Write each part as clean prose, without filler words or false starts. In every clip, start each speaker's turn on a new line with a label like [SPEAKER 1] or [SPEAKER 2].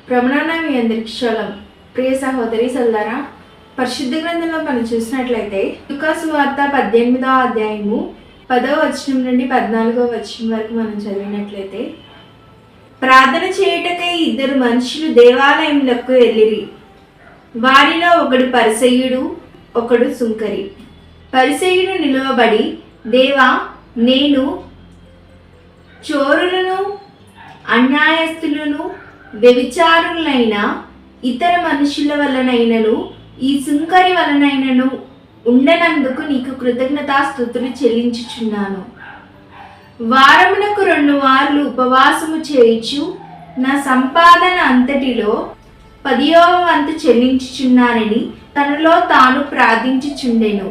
[SPEAKER 1] ప్రమాణ మీ అందరికి శలం. ప్రియ సహోదరి సోదరా, పరిశుద్ధ గ్రంథంలో మనం చూసినట్లయితే లూకాసు వార్త 18వ అధ్యాయము 10వ వచనం నుండి 14వ వచనం వరకు మనం చదివినట్లయితే, ప్రార్థన చేయుటకై ఇద్దరు మనుషులు దేవాలయములకు వెళ్ళిరి. వారిలో ఒకడు పరిసయ్యుడు, ఒకడు సుంకరి. పరిసయ్యుడు నిలువబడి, దేవా, నేను చోరులను, అన్యాయస్తులను, వ్యభిచారులైన ఇతర మనుషుల వలనైనను ఈ సుంకరి వలనైనను ఉండనందుకు నీకు కృతజ్ఞతాస్తుతులు చెల్లించుచున్నాను. వారమునకు 2 మార్లు ఉపవాసము చేయుచు నా సంపాదన అంతటిలో 10వ వంతు చెల్లించుచున్నానని తనలో తాను ప్రార్థించుచుండెను.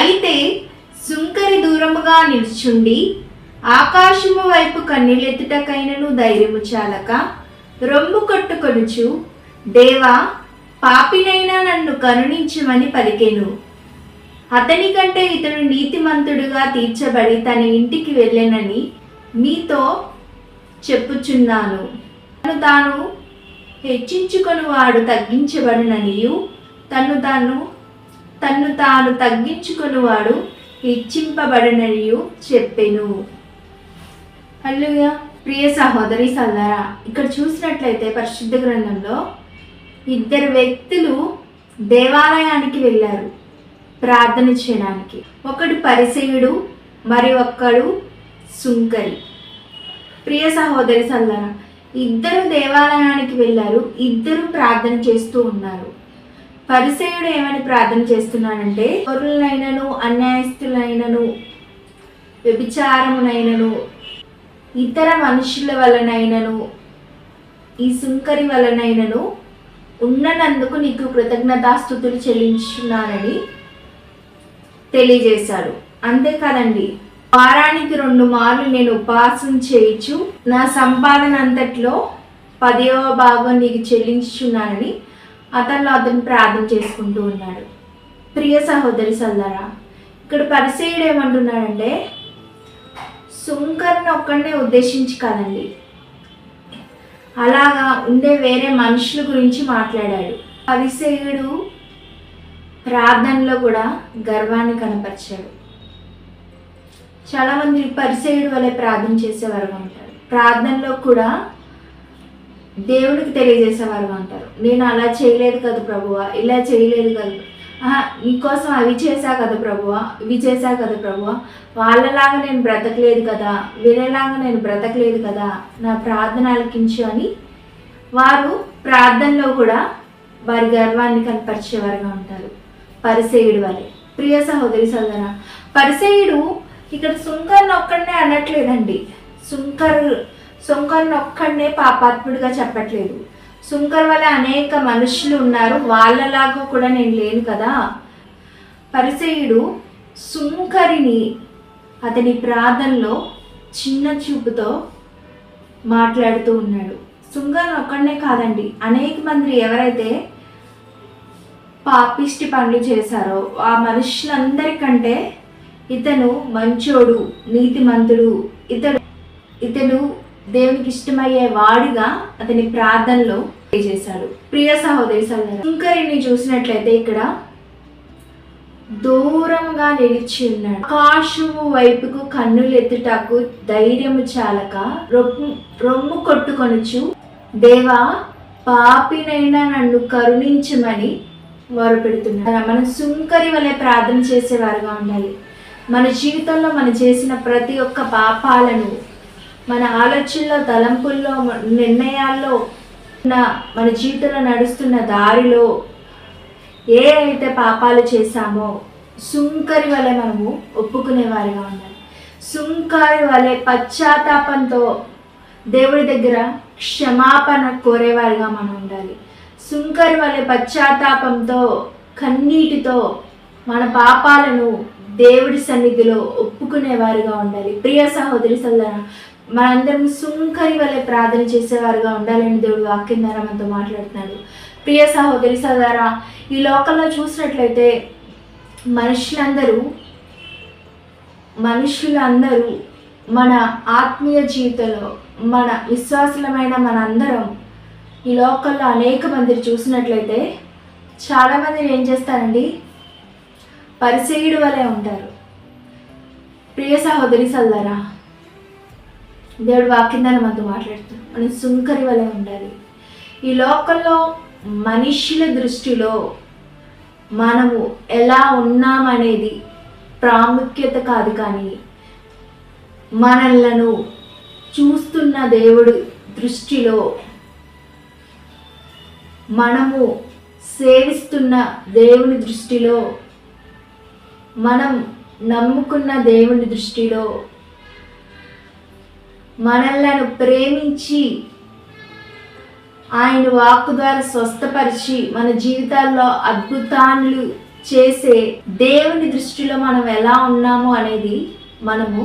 [SPEAKER 1] అయితే సుంకరి దూరముగా నిల్చుండి ఆకాశము వైపు కన్నీళ్ళెత్తుటకైనను ధైర్యము చాలక రొమ్ము కొట్టుకొనుచు, దేవా, పాపినైనా నన్ను కరుణించమని పలికెను. అతని కంటే ఇతడు నీతిమంతుడుగా తీర్చబడి తన ఇంటికి వెళ్ళెనని మీతో చెప్పుచున్నాను. తాను హెచ్చించుకొనువాడు తగ్గించబడుననియు, తన్ను తాను తగ్గించుకొనువాడు హెచ్చింపబడుననియు చెప్పెను. హల్లెలూయా. ప్రియ సహోదరి సోదరా, ఇక్కడ చూసినట్లయితే పరిశుద్ధ గ్రంథంలో ఇద్దరు వ్యక్తులు దేవాలయానికి వెళ్ళారు ప్రార్థన చేయడానికి. ఒకడు పరిసయ్యుడు, మరి ఒక్కడు సుంకరి. ప్రియ సహోదరి సోదరా, ఇద్దరు దేవాలయానికి వెళ్ళారు. ఇద్దరు ప్రార్థన చేస్తూ ఉన్నారు. పరిసయ్యుడు ఏమని ప్రార్థన చేస్తున్నాడంటే, చోరులైనను, అన్యాయస్తులైనను, వ్యభిచారమునైనను, ఇతర మనుషుల వలనైనను ఈ సుంకరి వలనైనను ఉన్ననందుకు నీకు కృతజ్ఞతాస్తుతులు చెల్లించున్నానని తెలియజేశాడు. అంతేకాదండి, వారానికి 2 మార్లు నేను ఉపవాసం చేయించు నా సంపాదన అంతట్లో 10వ భాగం నీకు చెల్లించుచున్నానని అతను ప్రార్థన చేసుకుంటూ ఉన్నాడు. ప్రియ సహోదరి సోదరా, ఇక్కడ పరిసయ్యుడు ఏమంటున్నాడంటే, సుంకర్ని ఒక్కడనే ఉద్దేశించి కాదండి, అలాగా ఉండే వేరే మనుషుల గురించి మాట్లాడాడు. పరిసయ్యుడు ప్రార్థనలో కూడా గర్వాన్ని కనపరిచాడు. చాలామంది పరిసయ్యుడు వలె ప్రార్థన చేసేవారుగా ఉంటారు. ప్రార్థనలో కూడా దేవుడికి తెలియజేసేవారుగా ఉంటారు. నేను అలా చేయలేదు కదా ప్రభువా, ఇలా చేయలేదు కదా, నీకోసం అవి చేశా కదా ప్రభువా, ఇవి చేశా కదా ప్రభువా, వాళ్ళలాగా నేను బ్రతకలేదు కదా, వీళ్ళలాగా నేను బ్రతకలేదు కదా, నా ప్రార్థన ఆలకించు అని వారు ప్రార్థనలో కూడా వారి గర్వాన్ని కనపరిచేవారుగా ఉంటారు పరిసయ్యుడు వలె. ప్రియ సహోదరి సోదరా, పరిసయ్యుడు ఇక్కడ సుంకర్ని ఒక్కడనే అనట్లేదండి. సుంకర్ని ఒక్కడనే పాపాత్ముడిగా చెప్పట్లేదు. సుంకర్ వల్ల అనేక మనుషులు ఉన్నారు, వాళ్ళలాగా కూడా నేను లేను కదా. పరిసయ్యుడు సుంకరిని అతని ప్రార్థనలో చిన్న చూపుతో మాట్లాడుతూ ఉన్నాడు. సుంకర్ని ఒక్కడనే కాదండి, అనేక మంది ఎవరైతే పాపిష్టి పనులు చేశారో ఆ మనుషులందరికంటే ఇతను మంచోడు, నీతిమంతుడు, ఇతడు దేవునికి ఇష్టమయ్యే వాడిగా అతని ప్రార్థనలో చేశాడు. ప్రియ సహోదరి సోదరా, సుంకరిని చూసినట్లయితే ఇక్కడ దూరంగా నిలిచి ఉన్నాడు. ఆకాశము వైపుకు కన్నులు ఎత్తుటకు ధైర్యము చాలక రొమ్ము కొట్టుకొనుచు, దేవా, పాపినైనా నన్ను కరుణించమని వారు పెడుతున్నారు. మనం సుంకరి వలె ప్రార్థన చేసేవారుగా ఉండాలి. మన జీవితంలో మనం చేసిన ప్రతి ఒక్క పాపాలను, మన ఆలోచనలో, తలంపుల్లో, నిర్ణయాల్లో, మన జీవితంలో నడుస్తున్న దారిలో ఏ అయితే పాపాలు చేశామో సుంకరి వలె మనము ఒప్పుకునేవారిగా ఉండాలి. సుంకరి వలె పశ్చాత్తాపంతో దేవుడి దగ్గర క్షమాపణ కోరేవారిగా మనం ఉండాలి. సుంకరి వలె పశ్చాత్తాపంతో, కన్నీటితో మన పాపాలను దేవుడి సన్నిధిలో ఒప్పుకునేవారుగా ఉండాలి. ప్రియ సహోదరి సోదరా, మనందరం సుంకరి వలె ప్రార్థన చేసేవారుగా ఉండాలని దేవుడు వాక్యం ద్వారా మనతో మాట్లాడుతున్నాడు. ప్రియ సహోదరి సోదరా, ఈ లోకంలో చూసినట్లయితే మనుషులందరూ మన ఆత్మీయ జీవితంలో మన విశ్వాసులమైన మనందరం ఈ లోకల్లో అనేక మందిని చూసినట్లయితే చాలామందిని ఏం చేస్తారండి, పరిసయ్యుడు వలె ఉంటారు. ప్రియ సహోదరి సల్లారా, దేవుడు వాక్యం ద్వారా మనతో మాట్లాడుతాడు, మనం సుంకరి వలె ఉండాలి. ఈ లోకంలో మనుషుల దృష్టిలో మనము ఎలా ఉన్నామనేది ప్రాముఖ్యత కాదు, కానీ మనలను చూస్తున్న దేవుడు దృష్టిలో, మనము సేవిస్తున్న దేవుని దృష్టిలో, మనం నమ్ముకున్న దేవుని దృష్టిలో, మనలను ప్రేమించి ఆయన వాక్కు ద్వారా స్వస్థపరిచి మన జీవితాల్లో అద్భుతాలు చేసే దేవుని దృష్టిలో మనం ఎలా ఉన్నాము అనేది మనము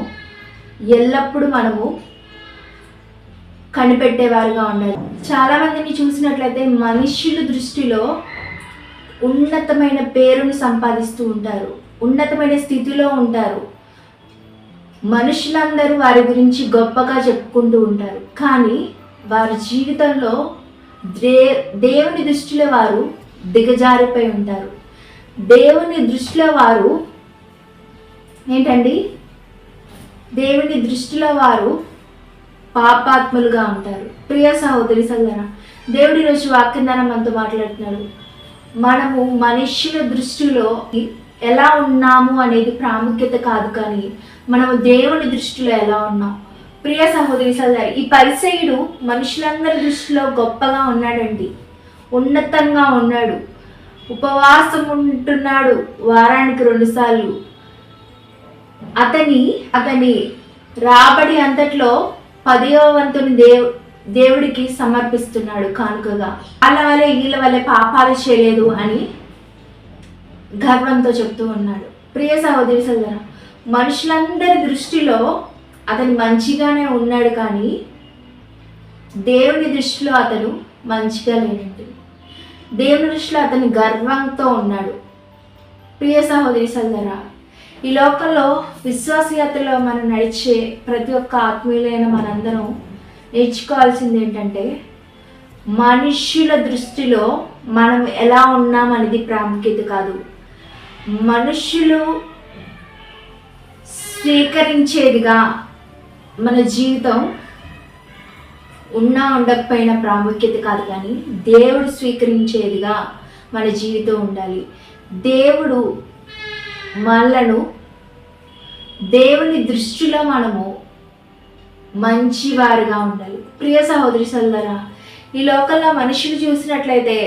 [SPEAKER 1] ఎల్లప్పుడూ కనిపెట్టేవారుగా ఉండాలి. చాలామందిని చూసినట్లయితే మనుష్యుల దృష్టిలో ఉన్నతమైన పేరును సంపాదిస్తూ ఉంటారు, ఉన్నతమైన స్థితిలో ఉంటారు. మనుషులందరూ వారి గురించి గొప్పగా చెప్పుకుంటూ ఉంటారు, కానీ వారి జీవితంలో దేవుని దృష్టిలో వారు దిగజారిపోయి ఉంటారు. దేవుని దృష్టిలో వారు ఏంటండి, దేవుని దృష్టిలో వారు పాపాత్ములుగా ఉంటారు. ప్రియ సహోదరి సల్లారా, దేవుడి రోజు వాక్యం ద్వారా మనతో మాట్లాడుతున్నాడు. మనము మనుష్యుల దృష్టిలో ఎలా ఉన్నాము అనేది ప్రాముఖ్యత కాదు, కానీ మనము దేవుని దృష్టిలో ఎలా ఉన్నాం. ప్రియ సహోదరి సల్లారా, ఈ పరిసయ్యుడు మనుషులందరి దృష్టిలో గొప్పగా ఉన్నాడండి, ఉన్నతంగా ఉన్నాడు, ఉపవాసం ఉంటున్నాడు వారానికి 2 సార్లు. అతని రాబడి అంతట్లో 10వ వంతుని దేవుడికి సమర్పిస్తున్నాడు కానుకగా. వాళ్ళ వల్లే వీళ్ళ వల్లే పాపాలు చేయలేదు అని గర్వంతో చెప్తూ ఉన్నాడు. ప్రియ సహోదరి సోదరా, మనుషులందరి దృష్టిలో అతను మంచిగానే ఉన్నాడు, కానీ దేవుని దృష్టిలో అతను మంచిగా లేనండి. దేవుని దృష్టిలో అతను గర్వంతో ఉన్నాడు. ప్రియ సహోదరి సోదరా, ఈ లోకంలో విశ్వాసయాత్రలో మనం నడిచే ప్రతి ఒక్క ఆత్మీయులైన మనందరం నేర్చుకోవాల్సింది ఏంటంటే, మనుష్యుల దృష్టిలో మనం ఎలా ఉన్నామనేది ప్రాముఖ్యత కాదు, మనుష్యులు స్వీకరించేదిగా మన జీవితం ఉండకపోయినా ప్రాముఖ్యత కాదు, కానీ దేవుడు స్వీకరించేదిగా మన జీవితం ఉండాలి. దేవుడు మనలను దేవుని దృష్టిలో మనము మంచివారుగా ఉండాలి. ప్రియ సహోదరి సోదరా, ఈ లోకంలో మనుషులు చూసినట్లయితే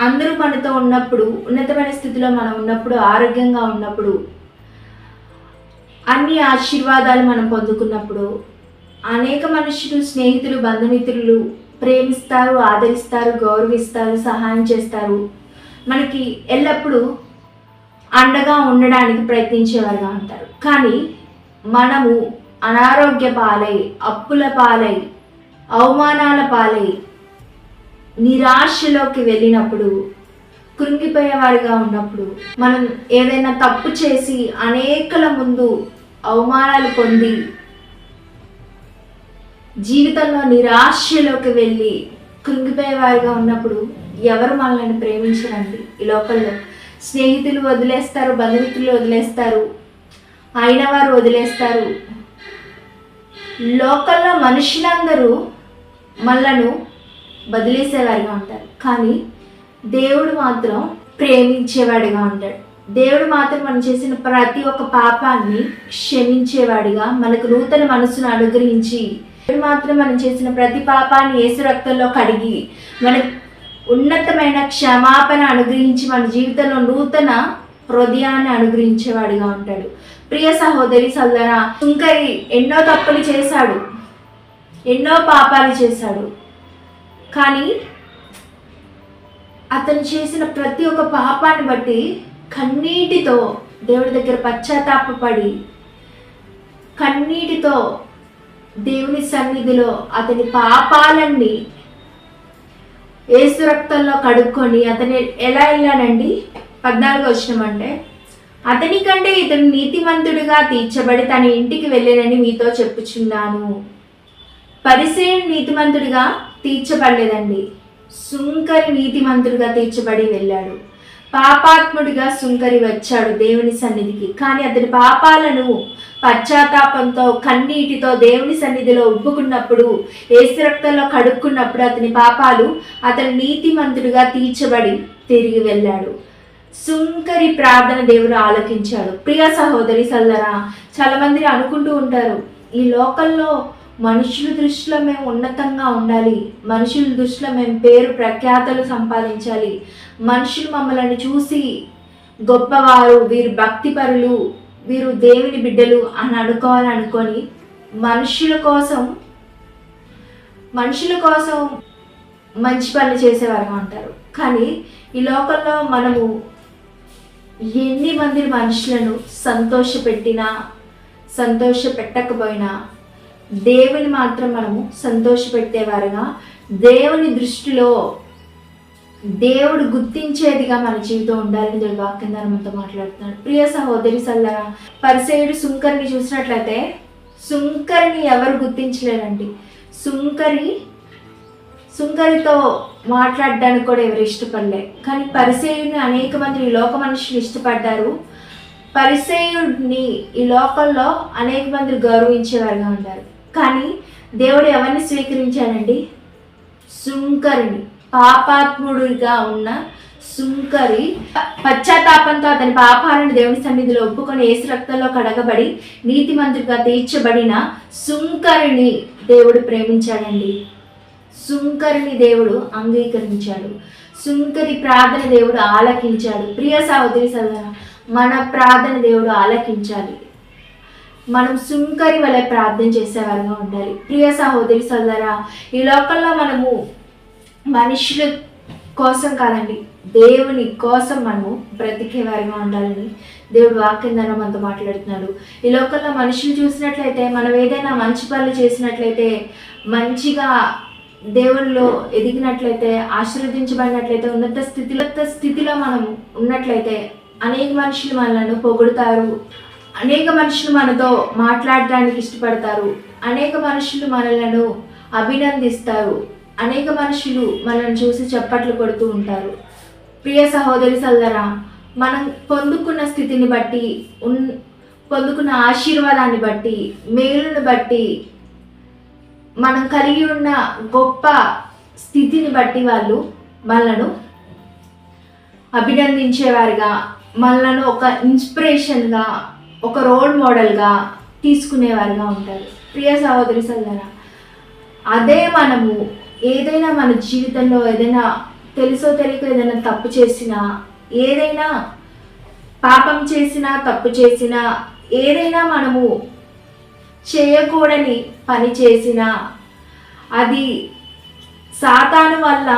[SPEAKER 1] అందరూ మనతో ఉన్నప్పుడు, ఉన్నతమైన స్థితిలో మనం ఉన్నప్పుడు, ఆరోగ్యంగా ఉన్నప్పుడు, అన్ని ఆశీర్వాదాలు మనం పొందుకున్నప్పుడు అనేక మనుషులు, స్నేహితులు, బంధుమిత్రులు ప్రేమిస్తారు, ఆదరిస్తారు, గౌరవిస్తారు, సహాయం చేస్తారు, మనకి ఎల్లప్పుడూ అండగా ఉండడానికి ప్రయత్నించేవారుగా ఉంటారు. కానీ మనము అనారోగ్య పాలై, అప్పుల పాలై, అవమానాల పాలై, నిరాశలోకి వెళ్ళినప్పుడు, కృంగిపోయేవారుగా ఉన్నప్పుడు, మనం ఏదైనా తప్పు చేసి అనేకల ముందు అవమానాలు పొంది జీవితంలో నిరాశలోకి వెళ్ళి కృంగిపోయేవారుగా ఉన్నప్పుడు ఎవరు మనల్ని ప్రేమించరండి. ఈ లోకంలో స్నేహితులు వదిలేస్తారు, బంధుమిత్రులు వదిలేస్తారు, అయిన వారు వదిలేస్తారు. లోకంలో మనుషులందరూ మనలను వదిలేసేవారుగా ఉంటారు, కానీ దేవుడు మాత్రం ప్రేమించేవాడిగా ఉంటాడు. దేవుడు మాత్రం మనం చేసిన ప్రతి ఒక్క పాపాన్ని క్షమించేవాడిగా, మనకు నూతన మనసును అనుగ్రహించి, దేవుడు మాత్రం మనం చేసిన ప్రతి పాపాన్ని యేసు రక్తంలో కడిగి మనకు ఉన్నతమైన క్షమాపణ అనుగ్రహించి మన జీవితంలో నూతన హృదయాన్ని అనుగ్రహించేవాడిగా ఉంటాడు. ప్రియ సహోదరి సోదరా, సుంకరి ఎన్నో తప్పులు చేశాడు, ఎన్నో పాపాలు చేశాడు, కానీ అతను చేసిన ప్రతి ఒక్క పాపాన్ని బట్టి కన్నీటితో దేవుడి దగ్గర పశ్చాత్తాపపడి, కన్నీటితో దేవుని సన్నిధిలో అతని పాపాలన్నీ యేసు రక్తంలో కడుక్కొని అతను ఎలా వెళ్ళానండి, 14వ వచనం అంటే, అతని కంటే ఇతను నీతిమంతుడిగా తీర్చబడి తన ఇంటికి వెళ్ళానని మీతో చెప్పుచున్నాను. పరిసయ్యుడు నీతిమంతుడిగా తీర్చబడలేదండి. సుంకరి నీతిమంతుడిగా తీర్చబడి వెళ్ళాడు. పాపాత్ముడిగా సుంకరి వచ్చాడు దేవుని సన్నిధికి. కానీ అతని పాపాలను పశ్చాత్తాపంతో కన్నీటితో దేవుని సన్నిధిలో ఒప్పుకున్నప్పుడు, యేసు రక్తంలో కడుక్కున్నప్పుడు అతని పాపాలు అతని నీతిమంతుడిగా తీర్చబడి తిరిగి వెళ్ళాడు. సుంకరి ప్రార్థన దేవుడు ఆలకించాడు. ప్రియ సహోదరి సల్లరా, చాలా మంది అనుకుంటూ ఉంటారు, ఈ లోకంలో మనుషుల దృష్టిలో మేము ఉన్నతంగా ఉండాలి, మనుషుల దృష్టిలో మేము పేరు ప్రఖ్యాతలు సంపాదించాలి, మనుషులు మమ్మల్ని చూసి గొప్పవారు, వీరు భక్తిపరులు, వీరు దేవుని బిడ్డలు అని అనుకోవాలనుకొని మనుషుల కోసం మంచి పనులు చేసేవారుగా ఉంటారు. కానీ ఈ లోకంలో మనము ఎన్ని మంది మనుషులను సంతోషపెట్టినా సంతోషపెట్టకపోయినా దేవుని మాత్రం మనము సంతోషపెట్టేవారుగా, దేవుని దృష్టిలో దేవుడు గుర్తించేదిగా మన జీవితం ఉండాలని దేవుడు వాక్యం ద్వారా మనతో మాట్లాడుతున్నాడు. ప్రియ సహోదరి సల్లరా, పరిసయ్యుడు సుంకరిని చూసినట్లయితే సుంకరిని ఎవరు గుర్తించలేరండి. సుంకరితో మాట్లాడడానికి కూడా ఎవరు ఇష్టపడలే. కానీ పరిసయ్యుడిని అనేక మంది ఈ లోక మనుషులు ఇష్టపడ్డారు. పరిసయ్యుడిని ఈ లోకంలో అనేక మంది గౌరవించేవారుగా ఉంటారు. కానీ దేవుడు ఎవరిని స్వీకరించాడండి? సుంకరిని. పాపాత్ముడిగా ఉన్న సుంకరి పశ్చాత్తాపంతో అతని పాపాలను దేవుని సన్నిధిలో ఒప్పుకొని యేసు రక్తంలో కడగబడి నీతిమంతుడిగా తీర్చబడిన సుంకరిని దేవుడు ప్రేమించాడండి. సుంకరిని దేవుడు అంగీకరించాడు. సుంకరి ప్రార్థన దేవుడు ఆలకించాడు. ప్రియ సహోదరి సోదరా, మన ప్రార్థన దేవుడు ఆలకించాలి. మనం సుంకరి వలె ప్రార్థన చేసేవారుగా ఉండాలి. ప్రియ సహోదరి సోదరా, ఈ లోకంలో మనము మనుషుల కోసం కాదండి, దేవుని కోసం మనము బ్రతికేవారిగా ఉండాలని దేవుడు వాక్యం ద్వారా మనతో మాట్లాడుతున్నాడు. ఈ లోకంలో మనుషులు చూసినట్లయితే, మనం ఏదైనా మంచి పనులు చేసినట్లయితే, మంచిగా దేవుళ్ళలో ఎదిగినట్లయితే, ఆశీర్వదించబడినట్లయితే, ఉన్నత స్థితిలో మనం ఉన్నట్లయితే అనేక మనుషులు మనలను పొగుడుతారు, అనేక మనుషులు మనతో మాట్లాడడానికి ఇష్టపడతారు, అనేక మనుషులు మనలను అభినందిస్తారు, అనేక మనుషులు మనల్ని చూసి చప్పట్లు కొడుతూ ఉంటారు. ప్రియ సహోదరి సోదరా, మనం పొందుకున్న స్థితిని బట్టి, పొందుకున్న ఆశీర్వాదాన్ని బట్టి, మేలును బట్టి, మనం కలిగి ఉన్న గొప్ప స్థితిని బట్టి వాళ్ళు మనలను అభినందించేవారుగా, మనలను ఒక ఇన్స్పిరేషన్గా, ఒక రోల్ మోడల్గా తీసుకునేవారుగా ఉంటారు. ప్రియ సహోదరి సోదరా, అదే మనము ఏదైనా మన జీవితంలో ఏదైనా తెలుసో తెలియక ఏదైనా తప్పు చేసినా, ఏదైనా పాపం చేసినా, తప్పు చేసినా, ఏదైనా మనము చేయకూడని పని చేసినా, అది సాతాను వల్ల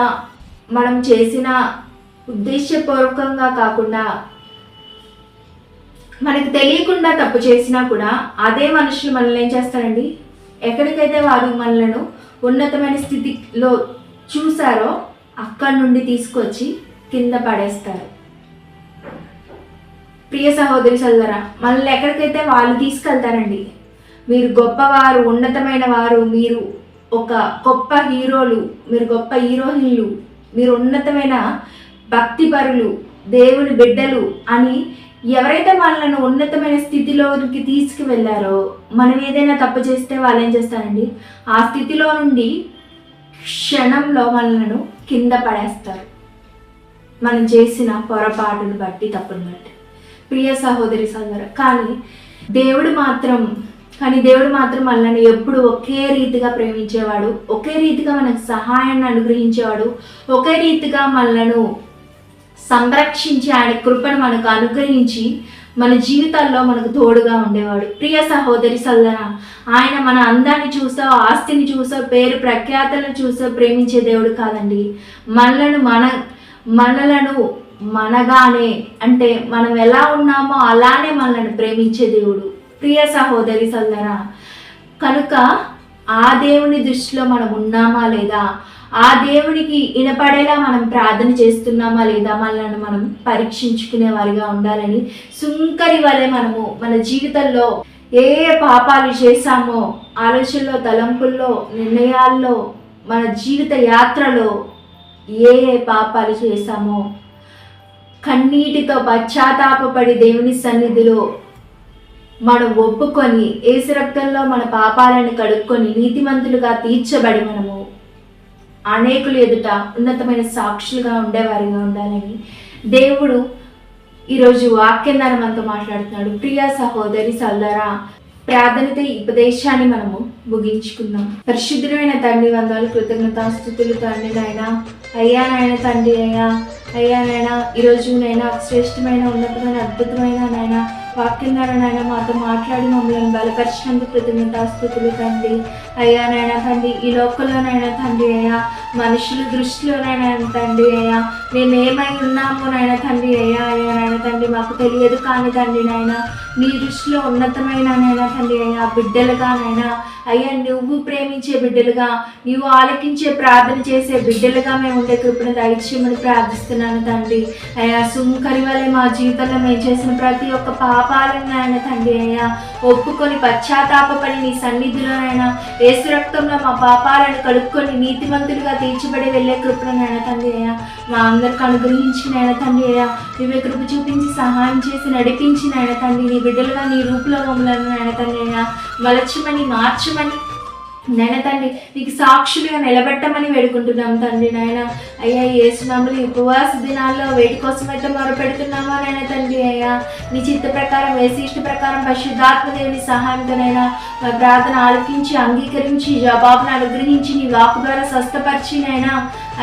[SPEAKER 1] మనం చేసిన ఉద్దేశపూర్వకంగా కాకుండా మనకు తెలియకుండా తప్పు చేసినా కూడా అదే మనుషులు మనల్ని ఏం చేస్తారండి, ఎక్కడికైతే వారు మనలను ఉన్నతమైన స్థితిలో చూసారో అక్కడి నుండి తీసుకొచ్చి కింద పడేస్తారు. ప్రియ సహోదరి సోదరా, మనల్ని ఎక్కడికైతే వాళ్ళు తీసుకెళ్తారండి, మీరు గొప్పవారు, ఉన్నతమైన వారు, మీరు ఒక గొప్ప హీరోలు, మీరు గొప్ప హీరోయిన్లు, మీరు ఉన్నతమైన భక్తిపరులు, దేవుని బిడ్డలు అని ఎవరైతే మనల్ని ఉన్నతమైన స్థితిలోకి తీసుకువెళ్ళారో, మనం ఏదైనా తప్పు చేస్తే వాళ్ళు ఏం చేస్తారండి, ఆ స్థితిలో నుండి క్షణంలో మనలను కింద పడేస్తారు, మనం చేసిన పొరపాటును బట్టి, తప్పును బట్టి. ప్రియ సహోదరి సోదరా, కానీ దేవుడు మాత్రం మనల్ని ఎప్పుడు ఒకే రీతిగా ప్రేమించేవాడు, ఒకే రీతిగా మనకు సహాయాన్ని అనుగ్రహించేవాడు, ఒకే రీతిగా మనలను సంరక్షించి ఆయన కృపను మనకు అనుగ్రహించి మన జీవితాల్లో మనకు తోడుగా ఉండేవాడు. ప్రియ సహోదరి సోదరా, ఆయన మన అందాన్ని చూసో, ఆస్తిని చూసో, పేరు ప్రఖ్యాతలను చూసో ప్రేమించే దేవుడు కాదండి. మనలను మనగానే, అంటే మనం ఎలా ఉన్నామో అలానే మనల్ని ప్రేమించే దేవుడు. ప్రియ సహోదరి సోదరా, కనుక ఆ దేవుని దృష్టిలో మనం ఉన్నామా లేదా, ఆ దేవునికి వినపడేలా మనం ప్రార్థన చేస్తున్నామా లేదా, మనల్ని మనం పరీక్షించుకునే వారిగా ఉండాలని, సుంకరి వలె మనము మన జీవితంలో ఏ పాపాలు చేశామో, ఆలోచనలో, తలంపుల్లో, నిర్ణయాల్లో మన జీవిత యాత్రలో ఏ ఏ పాపాలు చేశామో కన్నీటితో పశ్చాత్తాపపడి దేవుని సన్నిధిలో మనం ఒప్పుకొని యేసు రక్తంలో మన పాపాలను కడుక్కొని నీతిమంతులుగా తీర్చబడి మనము అనేకులు ఎదుట ఉన్నతమైన సాక్షులుగా ఉండేవారిగా ఉండాలని దేవుడు ఈరోజు వాక్యం ద్వారా మనతో మాట్లాడుతున్నాడు. ప్రియ సహోదరి సోదరా, ప్రార్థనతో ఈ ఉపదేశాన్ని మనము ముగించుకుందాం. పరిశుద్ధమైన తండ్రి, వందనాలు, కృతజ్ఞతాస్తుతులు తండ్రి నాయన. అయ్యా నాయన తండ్రి, అయ్యా నాయన ఈరోజు నైనా శ్రేష్టమైన ఉన్నతమైన అద్భుతమైన నాయన వాక్యం ద్వారా నాయన మాతో మాట్లాడి మమ్మల్ని బలపరిచినందుకు కృతజ్ఞతాస్తుతులు తండ్రి. అయ్యా నాయన తండ్రి, ఈ లోకంలోనైనా తండ్రి అయ్యా మనుషుల దృష్టిలోనైనా తండ్రి అయ్యా మేమేమై ఉన్నామో నాయన తండ్రి అయ్యా నాయన తండ్రి మాకు తెలియదు కానీ తండ్రి నాయన నీ దృష్టిలో ఉన్నతమైన నాయన తండ్రి అయ్యా బిడ్డలుగా నాయన అయ్యా నువ్వు ప్రేమించే బిడ్డలుగా, నువ్వు ఆలకించే ప్రార్థన చేసే బిడ్డలుగా మేము ఉండే కృపను దయచేయమని ప్రార్థిస్తున్నాను తండ్రి. అయ్యా సుంకరి వలె మా జీవితంలో మేము చేసిన ప్రతి ఒక్క పాపాలను నాయన తండ్రి అయ్యా ఒప్పుకొని పశ్చాత్తాపపడి నీ సన్నిధిలోనైనా యేసు రక్తంలో మా పాపాలను కడుక్కొని నీతిమంతులుగా తీర్చబడి వెళ్ళే కృపను నాయన తండ్రి అయ్యా మా అందరికి అనుగ్రహించి నాయన తండ్రి అయ్యా నువ్వే కృప చూపించి సహాయం చేసి నడిపించి నాయన తండ్రి నీ బిడ్డలుగా నీ రూపులో మమ్మలను నాయన తండ్రి అయ్యా మలచమని మార్చమని నాయన తండ్రి నీకు సాక్షులుగా నిలబెట్టమని వేడుకుంటున్నాం తండ్రి నాయన. అయ్యా యేసునామములో ఉపవాస దినాల్లో వేటి కోసమైతే మొరపెడుతున్నామా నాయన తండ్రి అయ్యా నీ చిత్త ప్రకారం ఇష్ట ప్రకారం పరిశుద్ధాత్మ దేవుని సహాయంతోనైనా మా ప్రార్థన ఆలకించి అంగీకరించి జవాబును అనుగ్రహించి నీ వాకు ద్వారా స్వస్థపరిచి నాయనా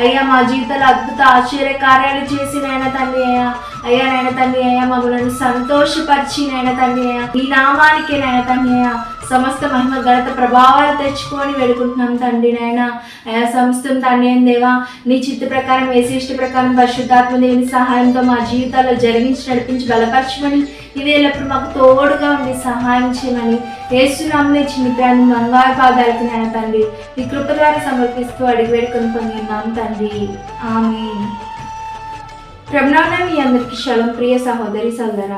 [SPEAKER 1] అయ్యా మా జీవితాలు అద్భుత ఆశ్చర్య కార్యాలు చేసి నాయన తండ్రి అయ్యా నాయన తండ్రి అయ్యా మమ్మల్ని సంతోషపరిచి నాయన తండ్రి అయ్యా ఈ నామానికి నాయన తండ్రి అయ్యా సమస్త మహిమ ఘనత ప్రభావాలు తెచ్చుకొని వేడుకుంటున్నాం తండ్రి నాయన. అయా సమస్తం తండ్రి దేవా నీ చిత్త ప్రకారం ఇష్ట ప్రకారం పరిశుద్ధాత్మ దేవుని సహాయంతో మా జీవితాల్లో జరిగించి నడిపించి బలపరచమని ఇవేళప్పుడు మాకు తోడుగా ఉండి సహాయం చేయమని యేసునామములో చిన్ని ప్రాణి బంగారు పాదాలకు నాయన తండ్రి నీ కృప ద్వారా సమర్పిస్తూ అడిగి వేడుకొని పొందున్నాం తండ్రి. ఆమేన్. ప్రభునామమున మీ అందరికీ షలోం. ప్రియ సహోదరి సోదరా,